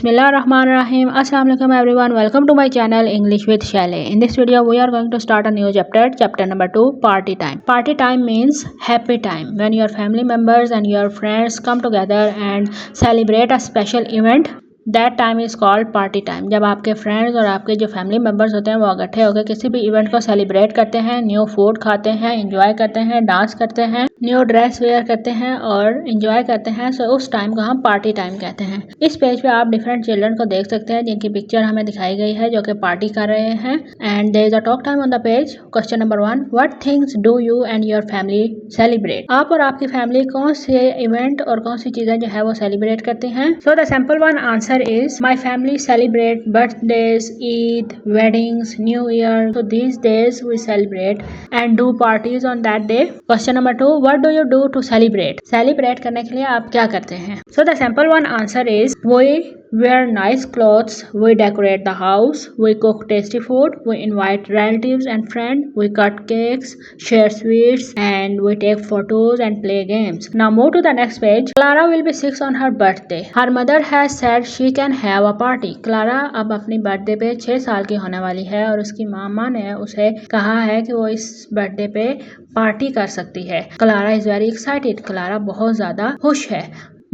Bismillahirrahmanirrahim. Assalamualaikum everyone. Welcome to my channel English with Shailey. In this video we are going to start a new chapter number 2, party time. Party time means happy time when your family members and your friends come together and celebrate a special event. That time is called party time. जब आपके friends और आपके जो family members होते हैं वो इकट्ठे होकर किसी भी इवेंट को सेलिब्रेट करते हैं, न्यू फूड खाते हैं, एंजॉय करते हैं, डांस करते हैं, न्यू ड्रेस वेयर करते हैं और एंजॉय करते हैं। सो उस टाइम को हम पार्टी टाइम कहते हैं। इस पेज पे आप डिफरेंट चिल्ड्रन को देख सकते हैं जिनकी पिक्चर हमें दिखाई गई है जो कि पार्टी कर रहे हैं। And there is a talk time on the page. Question number 1, what things do you and your family celebrate? आप और आपकी फैमिली कौन से इवेंट और कौन सी चीजें जो है वो सेलिब्रेट करते हैं? So the simple one answer is my family celebrate birthdays, Eid, weddings, New Year. So these days we celebrate and do parties on that day. Question number 2, what do you do to celebrate? Celebrate करने के लिए आप क्या करते हैं? So the simple one answer is we wear nice clothes, we decorate the house, we cook tasty food, we invite relatives and friends, we cut cakes, share sweets, and we take photos and play games. Now move to the next page. Clara will be 6 on her birthday. Her mother has said she can have a party. Clara अब अपनी birthday पे 6 साल की होने वाली है और उसकी मामा ने उसे कहा है कि वो इस बर्थडे पे पार्टी कर सकती है। Clara is very excited. Clara बहुत ज़्यादा खुश है।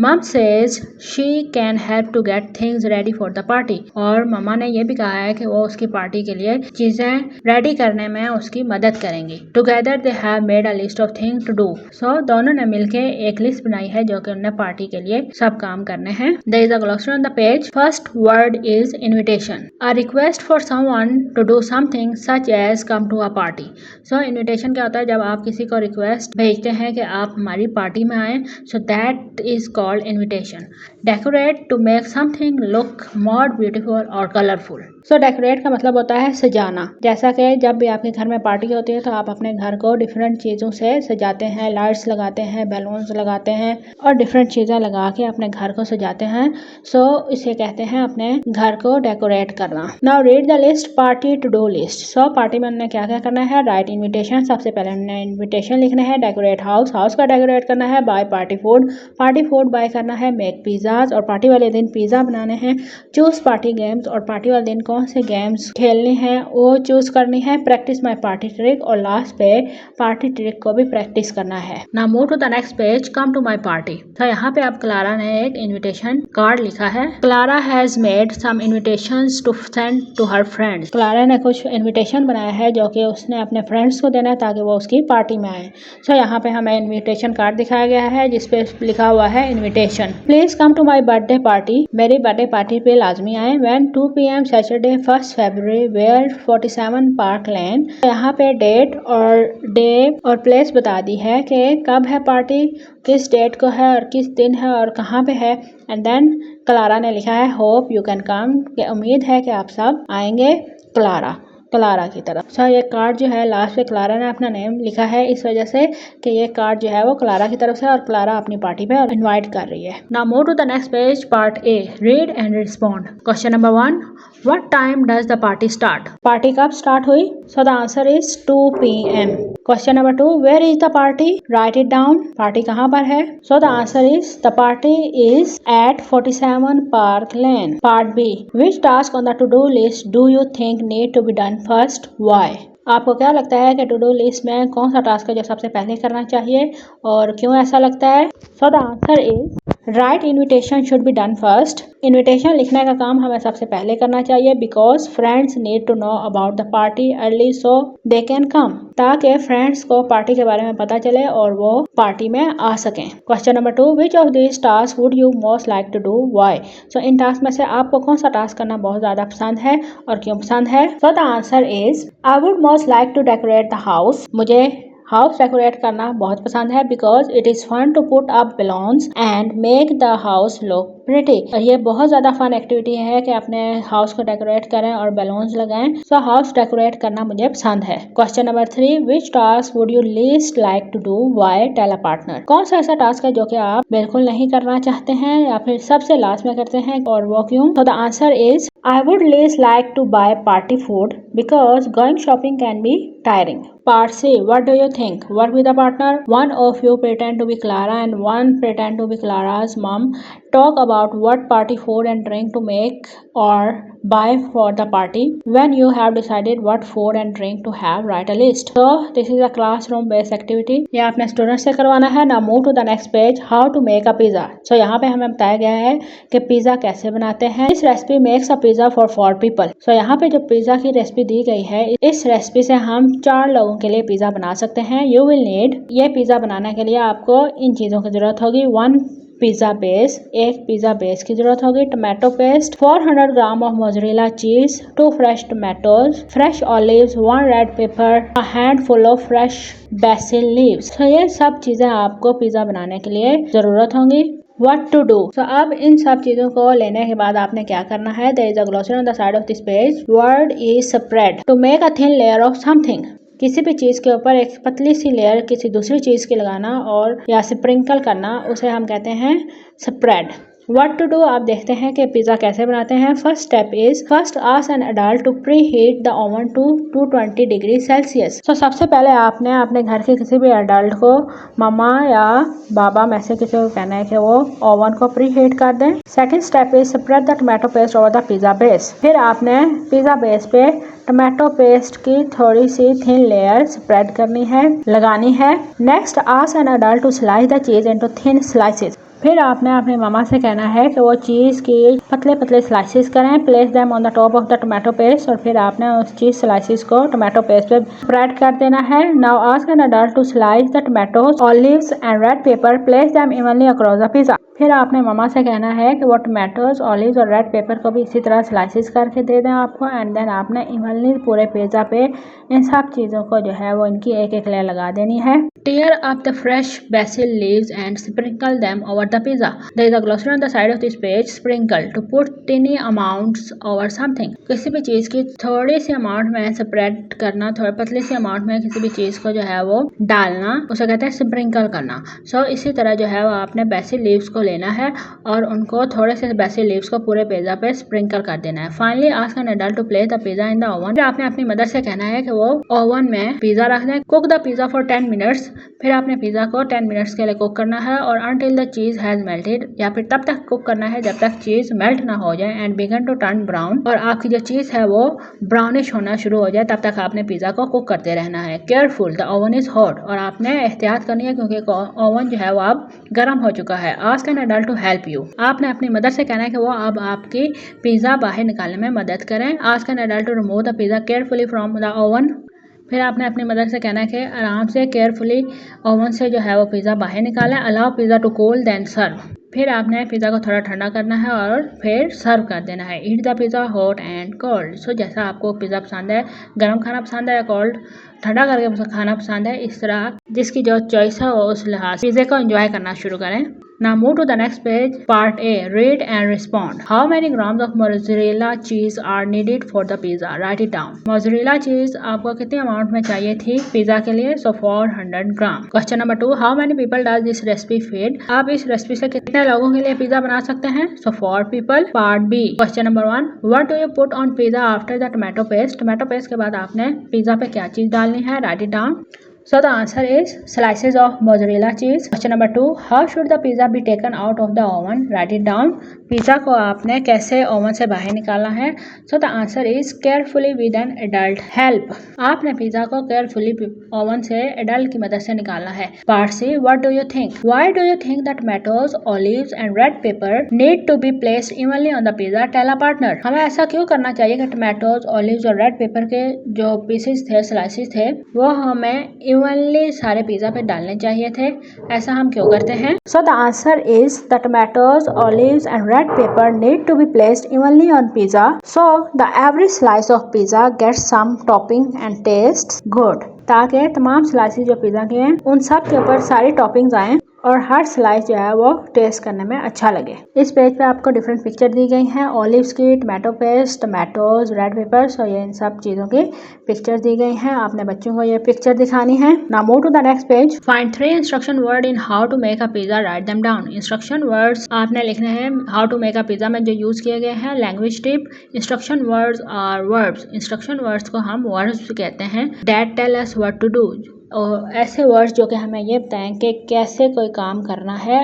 Mom says she can help to get things ready for the party. और मम्मा ने ये भी कहा है कि वो उसकी पार्टी के लिए चीज़ें रेडी करने में उसकी मदद करेंगी। Together they have made a list of things to do. So दोनों ने मिलके एक लिस्ट बनाई है जो कि उन्हें पार्टी के लिए सब काम करने हैं। There is a glossary on the page. First word is invitation. A request for someone to do something such as come to a party. So invitation क्या होता है? जब आप किसी को रिक्वेस्ट भेजते हैं कि आप हमारी पार्टी में आएं, so that is called invitation. Decorate to make something look more beautiful or colorful. So decorate का मतलब होता है सजाना। जैसा कि जब भी आपके घर में पार्टी होती है तो आप अपने घर को डिफरेंट चीज़ों से सजाते हैं, लाइट्स लगाते हैं, बैलून्स लगाते हैं और डिफरेंट चीज़ें लगा के अपने घर को सजाते हैं। सो इसे कहते हैं अपने घर को डेकोरेट करना। Now read the list, party to do list. So party में उन्हें क्या क्या करना है? राइट इन्विटेशन, सबसे पहले उन्हें इन्विटेशन लिखना है। डेकोरेट हाउस, हाउस का डेकोरेट करना है। बाय पार्टी फूड बाय करना है। मेक पिज़्ज़ाज, और पार्टी वाले दिन पिज़्ज़ा बनाने हैं। चूज पार्टी गेम्स, और पार्टी वाले दिन कौन से गेम्स खेलने हैं वो चूज करनी है। प्रैक्टिस माय पार्टी ट्रिक, और लास्ट पे पार्टी ट्रिक को भी प्रैक्टिस करना है। Now move to the next page, come to my party. तो यहाँ पे अब क्लारा ने एक इन्विटेशन कार्ड लिखा है। Clara has made some invitations to send to her friends. Clara ने कुछ इन्विटेशन बनाया है जो कि उसने अपने फ्रेंड्स को देना है ताकि वो उसकी पार्टी में आए। सो यहाँ पे हमें इन्विटेशन कार्ड दिखाया गया है जिसपे लिखा हुआ है invitation, please come to my birthday party. मेरी बर्थडे पार्टी पे लाजमी आए। When 2 PM Saturday 1 February where 47 park Lane. यहाँ पे डेट और डे और प्लेस बता दी है कि कब है पार्टी, किस डेट को है और किस दिन है और कहाँ पे है। एंड देन क्लारा ने लिखा है होप यू कैन कम, कि उम्मीद है कि आप सब आएंगे क्लारा की तरफ। सो ये कार्ड जो है लास्ट पे क्लारा ने अपना नेम लिखा है इस वजह से कि ये कार्ड जो है वो क्लारा की तरफ से और क्लारा अपनी पार्टी पे इनवाइट कर रही है। Now move to the next page, part A, read and respond. Question number 1, what time does the party start? Party कब स्टार्ट हुई? So the answer is 2 PM। Question number 2, where is the party? Write it down. Party कहाँ पर है? So the answer is the party is at 47 park lane. Part B, which task on the to do list do you think need to be done first, why? आपको क्या लगता है कि to do list में कौन सा task है जो सबसे पहले करना चाहिए और क्यों ऐसा लगता है? So the answer is write invitation should be done first. Invitation लिखने का काम हमें सबसे पहले करना चाहिए because friends need to know about the party early so they can come, ताकि फ्रेंड्स को पार्टी के बारे में पता चले और वो पार्टी में आ सकें। Question number 2, which of this task would you most like to do, why? So इन टास्क में से आपको कौन सा टास्क करना बहुत ज्यादा पसंद है और क्यों पसंद है? So the answer is I would most like to decorate the house. मुझे हाउस डेकोरेट करना बहुत पसंद है because it is fun to put up balloons and make the house look pretty. और ये बहुत ज़्यादा फन एक्टिविटी है कि अपने हाउस को डेकोरेट करें और बैलून्स लगाएं। सो हाउस डेकोरेट करना मुझे पसंद है। Question number 3, which task would you least like to do, why? Tell a partner. कौन सा ऐसा टास्क है जो कि आप बिल्कुल नहीं करना चाहते हैं या फिर सबसे लास्ट में करते हैं और वो क्यों? तो the answer is I would least like to buy party food because going shopping can be tiring. Part C, what do you think? Work with a partner. One of you pretend to be Clara and one pretend to be Clara's mom. Talk about what party food and drink to make or buy for the party. When you have decided what food and drink to have, write a list. So this is a classroom based activity. ये आपने student से करवाना है. Now move to the next page. How to make a pizza. So यहाँ पे हमें बताया गया है कि पिज्जा कैसे बनाते हैं. इस recipe makes a pizza for 4 people. So यहाँ पे जो पिज्जा की रेसिपी दी गई है, इस रेसिपी से हम 4 लोगों के लिए पिज्जा बना सकते हैं. You will need, ये पिज्जा बनाने के लिए आपको इन चीजों की जरूरत होगी. 1 पिज्जा बेस, एक पिज्जा बेस की जरूरत होगी. Tomato paste, 400 gram of mozzarella चीज, 2 fresh tomatoes, fresh olives, 1 red pepper, a handful of fresh BECIL leaves. तो ये सब चीजें आपको पिज्जा बनाने के लिए जरूरत होंगी. What to do? So अब इन सब चीजों को लेने के बाद आपने क्या करना है. There is a glossary on the side of this page. Word is spread. To make a thin layer of something. किसी भी चीज़ के ऊपर एक पतली सी लेयर किसी दूसरी चीज़ की लगाना और या स्प्रिंकल करना, उसे हम कहते हैं स्प्रेड. What to do? आप देखते हैं कि पिज़्ज़ा कैसे बनाते हैं. First step is, first ask an adult to preheat the oven to 220 degree Celsius. तो सबसे पहले आपने अपने घर के किसी भी अडल्ट को, मम्मा या बाबा में से किसी को कहना है कि वो ओवन को प्री हीट कर दें. Second step is spread the tomato paste over the pizza base. फिर आपने पिज़्ज़ा बेस पे टोमेटो पेस्ट की थोड़ी सी थिन लेयर स्प्रेड करनी है, लगानी है. Next ask an adult to slice the cheese into thin slices. फिर आपने अपनी मामा से कहना है कि वो चीज़ की पतले पतले स्लाइसेस करें. Place them on the top of the tomato paste. और फिर आपने उस चीज़ स्लाइसेस को टोमेटो पेस्ट पे स्प्रेड कर देना है. Now ask an adult to slice the tomatoes, olives and red pepper. Place them evenly across the pizza. फिर आपने मामा से कहना है कि वो टोमेटोज, ऑलिव्स और रेड पेपर को भी इसी तरह स्लाइसेस करके दे दें आपको. एंड देन आपने इवनली पूरे पिज़्ज़ा पे इन सब चीज़ों को जो है वो इनकी एक एक लेयर लगा देनी है. Tear up the fresh basil leaves and sprinkle them over the pizza. There is a glossary on the side of this page. Sprinkle, to put tiny amounts over something. किसी भी चीज़ की थोड़ी सी अमाउंट में spread करना, थोड़ी पतली सी amount में किसी भी चीज़ को जो है वो डालना, उसे कहते हैं स्प्रिंकल करना. सो इसी तरह जो है वो आपने बेसिल लीव्स को लेना है और उनको थोड़े से बेसिल लीव्स को पूरे पिज़्ज़ा पे स्प्रिंकल कर देना है. Finally ask an adult to place the pizza in the oven. फिर आपने अपनी मदर से कहना है कि वो ओवन में पिज़्ज़ा रख दें. Cook the pizza for 10 minutes. फिर आपने पिज़्ज़ा को 10 मिनट्स के लिए कुक करना है और until the cheese has melted, या फिर तब तक कुक करना है जब तक चीज़ मेल्ट ना हो जाए. And begin to turn brown, और आपकी जो चीज़ है वो ब्राउनिश होना शुरू हो जाए, तब तक आपने पिज़्ज़ा को कुक करते रहना है. Careful, the oven is hot. और आपने एहतियात करनी है क्योंकि ओवन जो है वो अब गर्म हो चुका है. Ask an adult to help you. आपने अपनी मदर से कहना है कि वो अब आपकी पिज़्ज़ा बाहर निकालने में मदद करें. Ask an adult to remove the pizza carefully from the oven. फिर आपने अपनी मदर से कहना है कि आराम से केयरफुली ओवन से जो है वो पिज़्ज़ा बाहर निकालें. Allow pizza to cool then serve. फिर आपने पिज़्ज़ा को थोड़ा ठंडा करना है और फिर सर्व कर देना है. Eat the pizza hot and cold. So जैसा आपको पिज़्ज़ा पसंद है, गर्म खाना पसंद है या कोल्ड ठंडा करके खाना पसंद है, इस तरह जिसकी जो चॉइस है उस लिहाज पिज़्ज़ा को एंजॉय करना शुरू करें. Now move to the next page. Part A. Read and respond. How many grams of mozzarella cheese are needed for the pizza? Write it down. Mozzarella cheese आपको कितने अमाउंट में चाहिए थी पिज़्ज़ा के लिए? So 400 gram. Question number 2. How many people does this recipe feed? आप इस recipe से कितने लोगों के लिए पिज़्ज़ा बना सकते हैं? So 4 people. Part B. Question number 1. What do you put on pizza after the tomato paste? Tomato paste के बाद आपने पिज़्ज़ा पे क्या चीज़ डालनी है? Write it down. So the answer is slices of mozzarella cheese. Question number 2. How should the pizza be taken out of the oven? Write it down. Pizza को आपने कैसे ओवन से बाहर निकालना है? So the answer is carefully with an adult help. आपने pizza को carefully oven से adult की मदद से निकालना है. Part C. What do you think? Why do you think that tomatoes, olives and red pepper need to be placed evenly on the pizza? Tell a partner. हमें ऐसा क्यों करना चाहिए कि tomatoes, olives और red pepper के जो pieces थे, slices थे, वो हमें इवनली सारे पिज़्ज़ा पे डालने चाहिए थे. ऐसा हम क्यों करते हैं? So the answer is the tomatoes, olives and red pepper need to be placed evenly on pizza, so the every slice of pizza gets some topping and tastes good. ताकि तमाम स्लाइसेस जो पिज़्ज़ा के हैं उन सब के ऊपर सारी टॉपिंग्स आएँ और हर स्लाइस जो है वो टेस्ट करने में अच्छा लगे. इस पेज पे आपको डिफरेंट पिक्चर दी गई हैं. ऑलिव्स की, tomato paste, tomatoes, red papers, और ये इन सब चीज़ों की पिक्चर दी गई हैं. आपने बच्चों को ये पिक्चर दिखानी है. Now move to the next page. Find 3 instruction word in how to make a pizza. Write them down. Instruction words आपने लिखने हैं how to make a pizza में जो यूज़ किए गए हैं. Language tip. Instruction words are verbs. Instruction words को हम वर्ब्स कहते हैं. That tell us what to do. और ऐसे वर्ड्स जो कि हमें ये बताएं कि कैसे कोई काम करना है,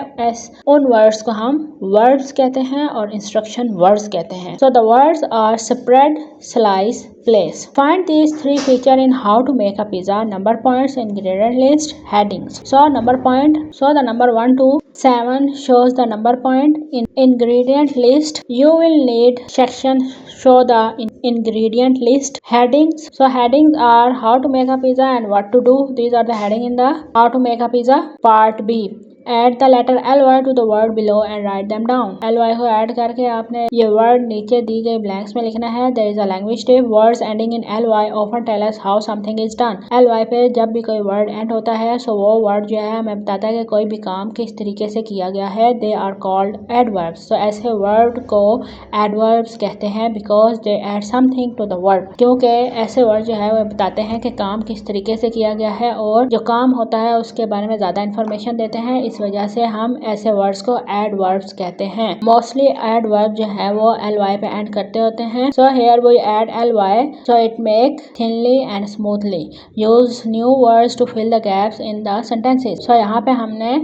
उन वर्ड्स को हम वर्ब्स कहते हैं और इंस्ट्रक्शन वर्ड्स कहते हैं। So the words are spread, slice, place. Find these three features in how to make a pizza. Number points, ingredient list, headings. So number point, so the number 1 to 7 shows the number point. In ingredient list, you will need section show the ingredient list. Headings, so headings are how to make a pizza and what to do. These are the heading in the how to make a pizza. Part B, Add the letter ly to the word below and write them down. ly को add करके आपने ये word नीचे दी गई blanks में लिखना है. There is a language tip. Words ending in ly often tell us how something is done. ly पे जब भी कोई वर्ड एंड होता है सो वो वर्ड जो है हमें बताता है कि कोई भी काम किस तरीके से किया गया है. They are called adverbs. So ऐसे वर्ड को adverbs कहते हैं because they add something to the word. क्योंकि ऐसे वर्ड जो है वो बताते हैं कि काम किस तरीके से किया गया है और जो काम होता है उसके बारे में ज्यादा इन्फॉर्मेशन देते हैं. इस वजह से हम ऐसे वर्ड्स को एडवर्ब्स कहते हैं. मोस्टली एडवर्ब जो है वो ly पे एंड करते होते हैं. So here we add ly so it make thinly and smoothly. Use new words to fill the gaps in the sentences. So यहाँ पे हमने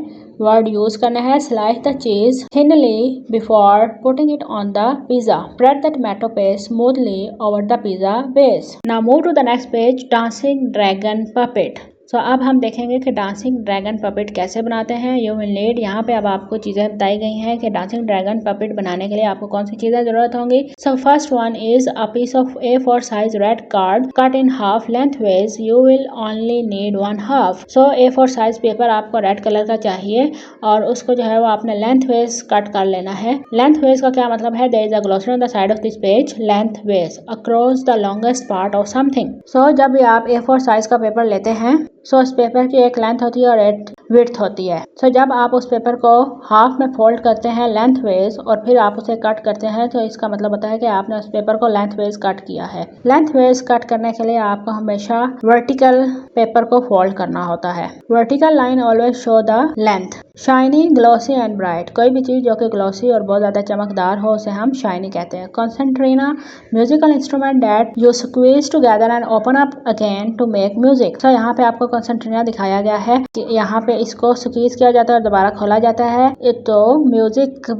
वर्ड यूज करना है. Slice the cheese thinly before putting it on the pizza. Spread the tomato paste smoothly over the pizza base. Now move to the next page. Dancing dragon puppet. So अब हम देखेंगे कि dancing dragon puppet कैसे बनाते हैं. You will need, यहाँ पे अब आपको चीज़ें बताई गई हैं कि डांसिंग ड्रैगन पपेट बनाने के लिए आपको कौन सी चीज़ें ज़रूरत होंगी. So first one is a piece of A4 size red card cut in half lengthways. You will only need 1 half. So A4 size paper आपको रेड कलर का चाहिए और उसको जो है वो आपने लेंथवेज कट कर लेना है. लेंथवेज का क्या मतलब है. There is a glossary on the side of this page. Lengthways across the longest part of something. So जब भी आप A4 साइज का पेपर लेते हैं सो उस पेपर की एक लेंथ होती है और एक विड्थ होती है. सो जब आप उस पेपर को हाफ में फोल्ड करते हैं लेंथ वेज और फिर आप उसे कट करते हैं तो इसका मतलब होता है कि आपने उस पेपर को लेंथ वेज कट किया है. लेंथ वेज कट करने के लिए आपको हमेशा वर्टिकल पेपर को फोल्ड करना होता है. Vertical line always show the length. Shiny, glossy and bright. कोई भी चीज जो कि ग्लॉसी और बहुत ज्यादा चमकदार हो उसे हम शाइनी कहते हैं. Concertina, musical instrument that you squeeze together and open up again to make music. So यहाँ पे आपको कॉन्सेंट्रीना दिखाया गया है कि यहाँ पे इसको स्क्वीज किया जाता है और दोबारा खोला जाता है तो म्यूजिक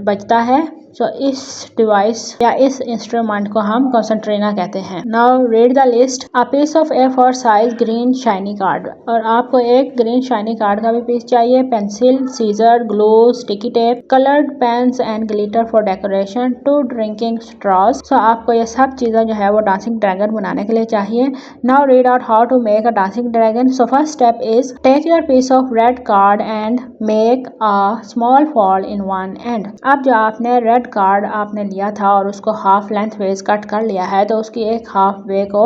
बजता है. सो इस डिवाइस या इस इंस्ट्रूमेंट को हम कॉन्सेंट्रीना कहते हैं. Now read the list. A piece of A4 size green shiny card. और आपको एक ग्रीन शाइनी कार्ड का भी पीस चाहिए. Pencil, scissor, glue, sticky tape, coloured pens and glitter for decoration, 2 drinking straws. So आपको ये सब चीजें जो है वो डांसिंग ड्रैगन बनाने के लिए चाहिए. Now read out how to make a dancing dragon. So first step is take your piece of red card and make a small fold in one end. अब जो आपने रेड कार्ड आपने लिया था और उसको हाफ लेंथ वेज कट कर लिया है तो उसकी एक हाफ वे को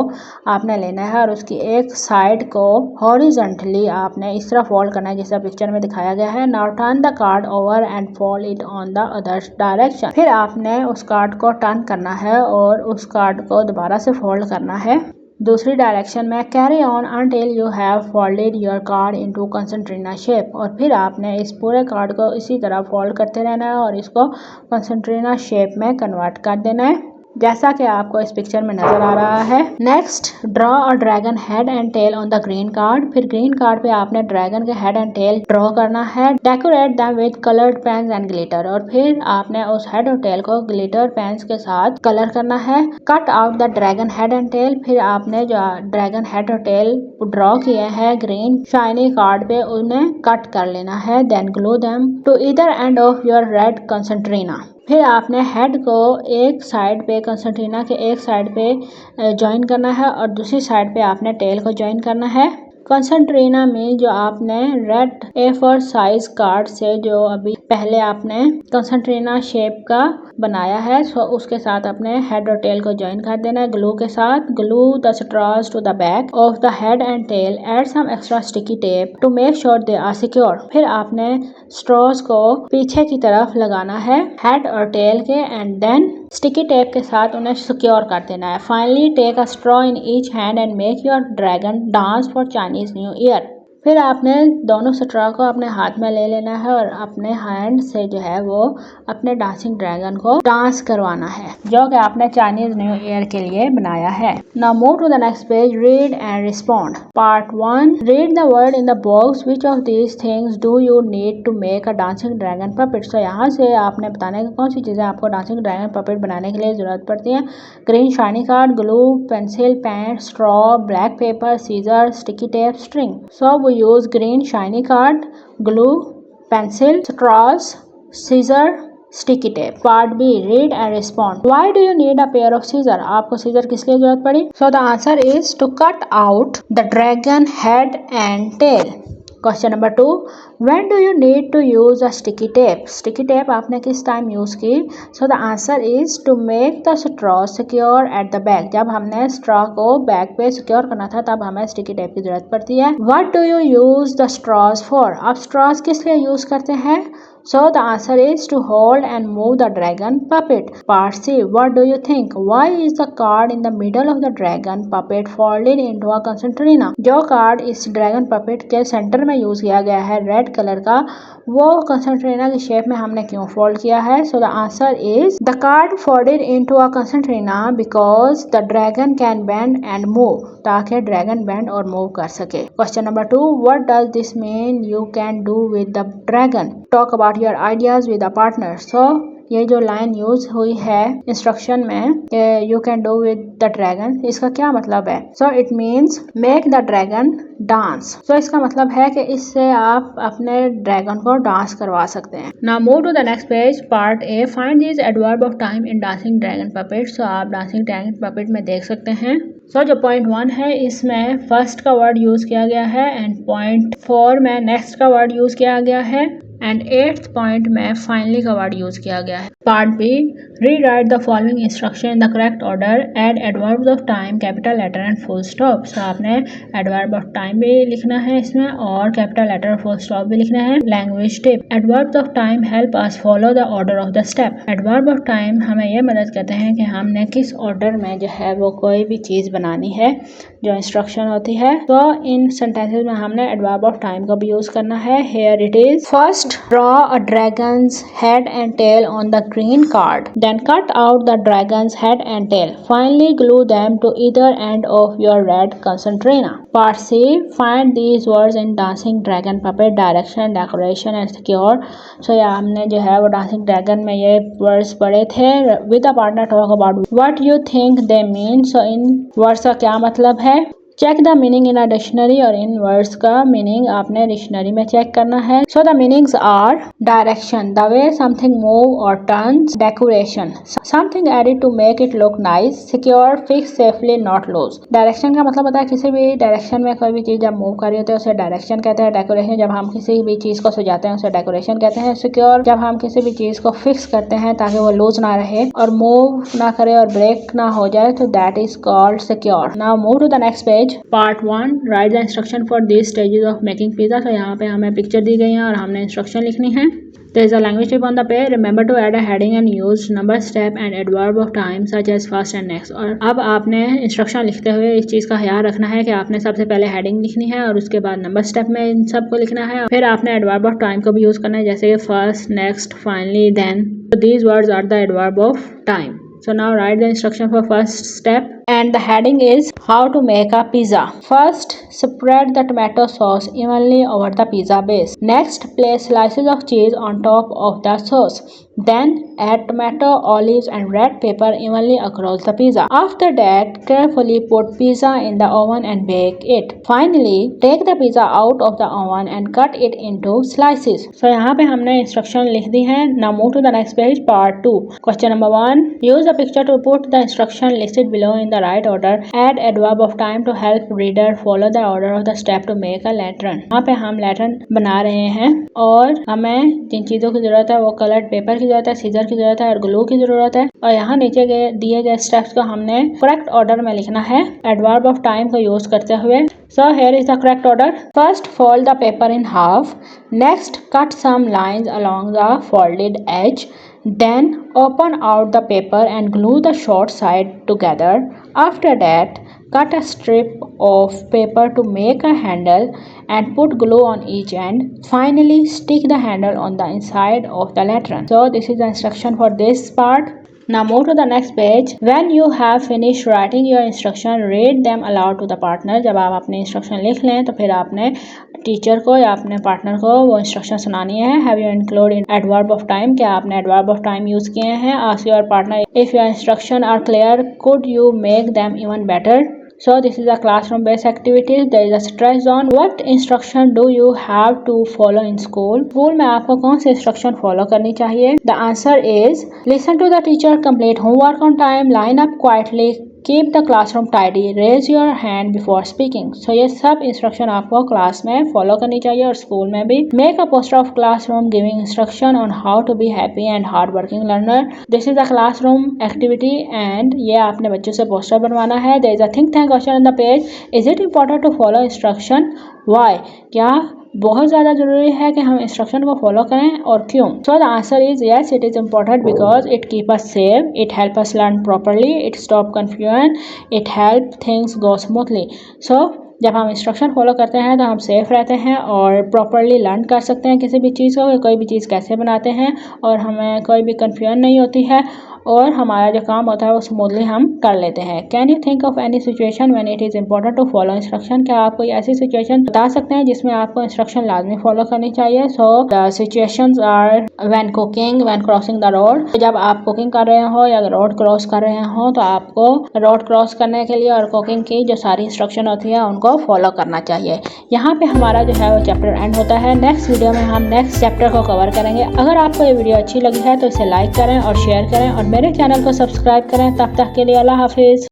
आपने लेना है और उसकी एक साइड को हॉरिजॉन्टली आपने इस तरह फोल्ड करना है जैसा पिक्चर में दिखाया गया है. Now turn the card over and fold it on the other direction. फिर आपने उस कार्ड को टर्न करना है और उस कार्ड को दोबारा से फोल्ड करना है दूसरी डायरेक्शन में. Carry on until you have folded your card into concertina shape. और फिर आपने इस पूरे कार्ड को इसी तरह फोल्ड करते रहना है और इसको कंसेंट्रीना शेप में कन्वर्ट कर देना है जैसा कि आपको इस पिक्चर में नजर आ रहा है. Next, draw a dragon head and tail on the green card. फिर ग्रीन कार्ड पे आपने ड्रैगन के हेड एंड टेल ड्रॉ करना है. Decorate them with coloured pens and glitter. और फिर आपने उस हेड और टेल को ग्लिटर पेन्स के साथ कलर करना है. Cut out the dragon head and tail. फिर आपने जो ड्रैगन हेड और टेल ड्रॉ किए हैं ग्रीन शाइनी कार्ड पे उन्हें कट कर लेना है. Then glue them to either end of your red concertina. फिर आपने हेड को एक साइड पे कंसेंट्रीना के एक साइड पे ज्वाइन करना है और दूसरी साइड पे आपने टेल को ज्वाइन करना है. कंसेंट्रीना में जो आपने रेड A4 साइज कार्ड से जो अभी पहले आपने कंसेंट्रीना शेप का बनाया है सो उसके साथ अपने हेड और टेल को ज्वाइन कर देना है ग्लू के साथ. Glue the straws to the back of the head and tail. Add some extra sticky tape to make sure they are secure. फिर आपने स्ट्रॉज को पीछे की तरफ लगाना है हेड और टेल के एंड देन स्टिकी टेप के साथ उन्हें सिक्योर कर देना है. Finally take a straw in each hand and make your dragon dance for Chinese New Year. फिर आपने दोनों स्ट्रॉ को अपने हाथ में ले लेना है और अपने हैंड से जो है वो अपने डांसिंग ड्रैगन को डांस करवाना है, जो कि आपने चाइनीज न्यू ईयर के लिए बनाया है। Now move to the next page, read and respond. Part 1, read the word in the box, which of these things do you need to make a dancing dragon puppet. तो यहाँ से आपने बताने की कौन सी चीजें आपको डांसिंग ड्रैगन पपेट बनाने के लिए जरूरत पड़ती है। Green shiny card, glue, pencil, paint, straw, black paper, scissor, sticky tape, string. So we use green shiny card, glue, pencil, straws, scissor, sticky tape. Part B, read and respond. Why do you need a pair of scissors? आपको scissor किस लिए जरूरत पड़ी? So the answer is to cut out the dragon head and tail. Question number 2, when do you need to use a sticky tape? Sticky tape आपने किस time use की? So the answer is to make the straw secure at the back. जब हमने straw को back पे secure करना था तब हमें sticky tape की जरूरत पड़ती है। What do you use the straws for? आप straws किस लिए यूज करते हैं? So the answer is to hold and move the dragon puppet. Part C, what do you think? Why is the card in the middle of the dragon puppet folded into a concertina? जो card इस dragon puppet के centre में use किया गया है red colour का, वो कंसंट्रेना की शेप में हमने क्यों फोल्ड किया है? So the answer is the card folded into a concertina because the dragon can bend and move, ताकि ड्रैगन बेंड और मूव कर सके। Question number 2, what does this mean you can do with the dragon? Talk about your ideas with a partner. So ये जो line use हुई है instruction में, you can do with the dragon, इसका क्या मतलब है? So it means make the dragon dance. So इसका मतलब है कि इससे आप अपने ड्रैगन को डांस करवा सकते हैं। Now move to the next page, part A, find this adverb of time in dancing dragon puppet. So आप डांसिंग ड्रैगन पपेट में देख सकते हैं। सो जो पॉइंट 1 है इसमें फर्स्ट का वर्ड यूज किया गया है एंड पॉइंट 4 में नेक्स्ट का वर्ड यूज किया गया है एंड 8th पॉइंट में फाइनली का वर्ड यूज किया गया है। Part B, rewrite the following instruction in the correct order, add adverbs of time, capital letter and full stop. So आपने एडवर्ब ऑफ टाइम भी लिखना है इसमें और कैपिटल लेटर फुल स्टॉप भी लिखना है। Language tip, adverbs of time help us follow the order of the step. Adverb of time हमें यह मदद करते हैं कि हमने किस ऑर्डर में जो है वो कोई भी चीज बनानी है, जो इंस्ट्रक्शन होती है। तो इन सेंटेंसेस में हमने एडवर्ब ऑफ टाइम को भी यूज करना है। Here it is, first draw a dragon's head and tail on the green card, then cut out the dragon's head and tail, finally glue them to either end of your red concertina. Part C, find these words in dancing dragon puppet, direction, decoration and secure. So yeah, हमने जो है वो dancing dragon में ये words पढ़े थे। with a partner talk about what you think they mean. So in words का क्या मतलब है? Check the meaning in a dictionary, और इन वर्ड्स का मीनिंग आपने डिक्शनरी में चेक करना है। So the meanings are direction, the way something move और turns, decoration, something added to make it look nice, secure, fix, safely, not loose. Direction का मतलब होता है किसी भी डायरेक्शन में कोई भी चीज जब मूव कर रही होती है उसे डायरेक्शन कहते हैं। डेकोरेशन, जब हम किसी भी चीज को सजाते हैं उसे डेकोरेशन कहते हैं। सिक्योर, जब हम किसी भी चीज को फिक्स करते हैं ताकि वो लूज ना रहे और मूव ना करे और ब्रेक ना हो जाए, तो that is called secure. Now move to the next page, part 1, write the instruction for this stages of making pizza. तो यहाँ पे हमें पिक्चर दी गई है और हमने इंस्ट्रक्शन लिखनी है। There is a language tip on the page. Remember to add a heading and use number, step and adverb of time such as first and next. और अब आपने इंस्ट्रक्शन लिखते हुए इस चीज़ का ख्याल रखना है कि आपने सबसे पहले हेडिंग लिखनी है और उसके बाद नंबर स्टेप में इन सबको लिखना है। फिर आपने एडवर्ब ऑफ टाइम को भी यूज़ करना है, जैसे कि first, next, finally, then. So these words are the adverb of time. So now write the instruction for first step, and the heading is how to make a pizza. First, spread the tomato sauce evenly over the pizza base. Next, place slices of cheese on top of the sauce. Then add tomato, olives and red pepper evenly across the pizza. After that, carefully put pizza in the oven and bake it. Finally, take the pizza out of the oven and cut it into slices. So यहाँ पे हमने instruction लिख दी है। Now move to the next page, part 2. Question number 1. Use the picture to put the instruction listed below in the right order. Add adverb of time to help reader follow the order of the step to make a lantern. यहाँ पे हम lantern बना रहे हैं और हमें जिन चीज़ों की ज़रूरत है वो colored paper की जरूरत है, सीजर की जरूरत है और ग्लू की जरूरत है। और यहाँ नीचे दिए गए स्टेप्स को हमने करेक्ट ऑर्डर में लिखना है एडवर्ब ऑफ टाइम को यूज करते हुए। So here is the correct order. First, fold the paper in half. Next, cut some lines along the folded edge. Then open out the paper and glue the short side together. After that, Cut a strip of paper to make a handle and put glue on each end. Finally, stick the handle on the inside of the lantern. So this is the instruction for this part. Now move to the next page. When you have finished writing your instruction, read them aloud to the partner. जब आप अपने instruction लिख लें तो फिर आपने teacher को या अपने पार्टनर को वो इंस्ट्रक्शन सुनानी है. Have you included adverb of time? क्या आपने adverb of time यूज किए हैं? Ask your partner if your instruction are clear. Could you make them even better? So this is a classroom based activities. There is a stress zone. What instruction do you have to follow in school? School में आपको कौन से instruction follow करनी चाहिए? The answer is listen to the teacher, complete homework on time, line up quietly, keep the classroom tidy, raise your hand before speaking. So ये सब instruction आपको class में फॉलो करनी चाहिए और स्कूल में भी. Make a poster of classroom giving instruction on how to be happy and hard working learner. This is a classroom activity and ये आपने बच्चों से पोस्टर बनवाना है. There is a think tank question on the page. Is it important to follow instruction? Why? क्या बहुत ज़्यादा ज़रूरी है कि हम इंस्ट्रक्शन को फॉलो करें और क्यों? So the answer is yes, it is important because it keep us safe, it help us learn properly, it stop confusion, it help things go smoothly. So जब हम इंस्ट्रक्शन फॉलो करते हैं तो हम सेफ रहते हैं और प्रॉपरली लर्न कर सकते हैं किसी भी चीज़ को, कोई भी चीज़ कैसे बनाते हैं, और हमें कोई भी कन्फ्यूजन नहीं होती है और हमारा जो काम होता है वो स्मूथली हम कर लेते हैं. Can you think of any situation when it is important to follow instruction? क्या आप कोई ऐसी सिचुएशन बता सकते हैं जिसमें आपको इंस्ट्रक्शन लाजमी फॉलो करनी चाहिए? So the situations are when cooking, when crossing the road. जब आप कुकिंग कर रहे हो या रोड क्रॉस कर रहे हो तो आपको रोड क्रॉस करने के लिए और कुकिंग की जो सारी इंस्ट्रक्शन होती है उनको फॉलो करना चाहिए. यहाँ पे हमारा जो है वो चैप्टर एंड होता है. नेक्स्ट वीडियो में हम नेक्स्ट चैप्टर को कवर करेंगे. अगर आपको ये वीडियो अच्छी लगी है तो इसे लाइक करें और शेयर करें और मेरे चैनल को सब्सक्राइब करें. तब तक के लिए अल्लाह हाफिज़.